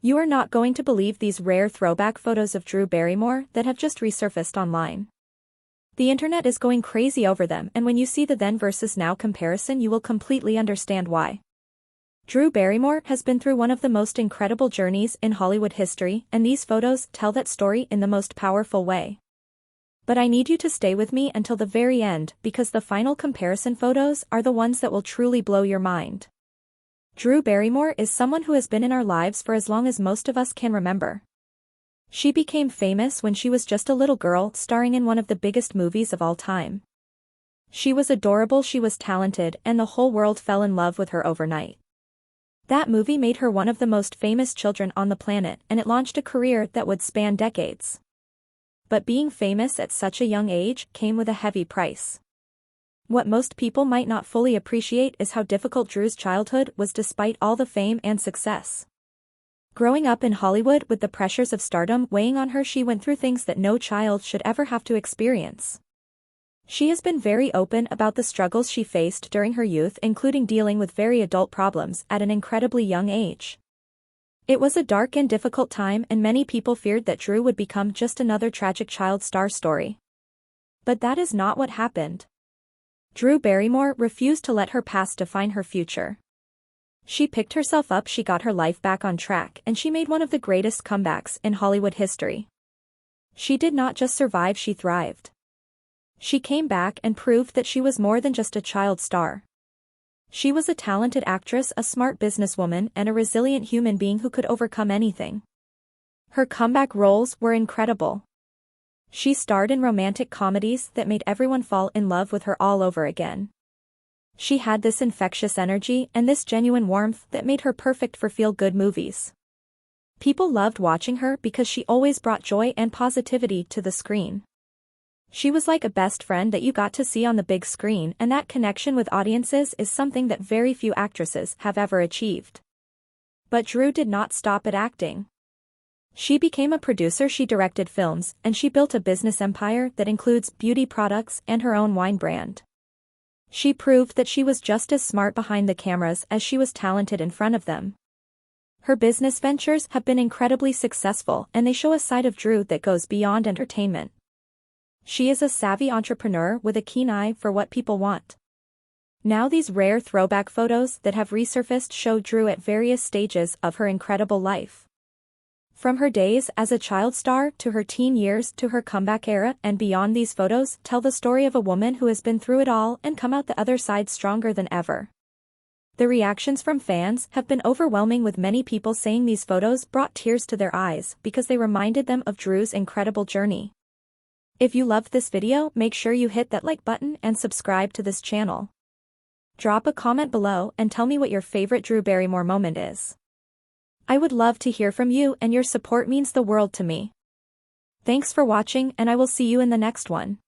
You are not going to believe these rare throwback photos of Drew Barrymore that have just resurfaced online. The internet is going crazy over them, and when you see the then versus now comparison you will completely understand why. Drew Barrymore has been through one of the most incredible journeys in Hollywood history, and these photos tell that story in the most powerful way. But I need you to stay with me until the very end, because the final comparison photos are the ones that will truly blow your mind. Drew Barrymore is someone who has been in our lives for as long as most of us can remember. She became famous when she was just a little girl starring in one of the biggest movies of all time. She was adorable, she was talented, and the whole world fell in love with her overnight. That movie made her one of the most famous children on the planet, and it launched a career that would span decades. But being famous at such a young age came with a heavy price. What most people might not fully appreciate is how difficult Drew's childhood was despite all the fame and success. Growing up in Hollywood with the pressures of stardom weighing on her, she went through things that no child should ever have to experience. She has been very open about the struggles she faced during her youth, including dealing with very adult problems at an incredibly young age. It was a dark and difficult time, and many people feared that Drew would become just another tragic child star story. But that is not what happened. Drew Barrymore refused to let her past define her future. She picked herself up, she got her life back on track, and she made one of the greatest comebacks in Hollywood history. She did not just survive, she thrived. She came back and proved that she was more than just a child star. She was a talented actress, a smart businesswoman, and a resilient human being who could overcome anything. Her comeback roles were incredible. She starred in romantic comedies that made everyone fall in love with her all over again. She had this infectious energy and this genuine warmth that made her perfect for feel-good movies. People loved watching her because she always brought joy and positivity to the screen. She was like a best friend that you got to see on the big screen, and that connection with audiences is something that very few actresses have ever achieved. But Drew did not stop at acting. She became a producer, she directed films, and she built a business empire that includes beauty products and her own wine brand. She proved that she was just as smart behind the cameras as she was talented in front of them. Her business ventures have been incredibly successful, and they show a side of Drew that goes beyond entertainment. She is a savvy entrepreneur with a keen eye for what people want. Now these rare throwback photos that have resurfaced show Drew at various stages of her incredible life. From her days as a child star to her teen years to her comeback era and beyond, these photos tell the story of a woman who has been through it all and come out the other side stronger than ever. The reactions from fans have been overwhelming, with many people saying these photos brought tears to their eyes because they reminded them of Drew's incredible journey. If you loved this video, make sure you hit that like button and subscribe to this channel. Drop a comment below and tell me what your favorite Drew Barrymore moment is. I would love to hear from you, and your support means the world to me. Thanks for watching, and I will see you in the next one.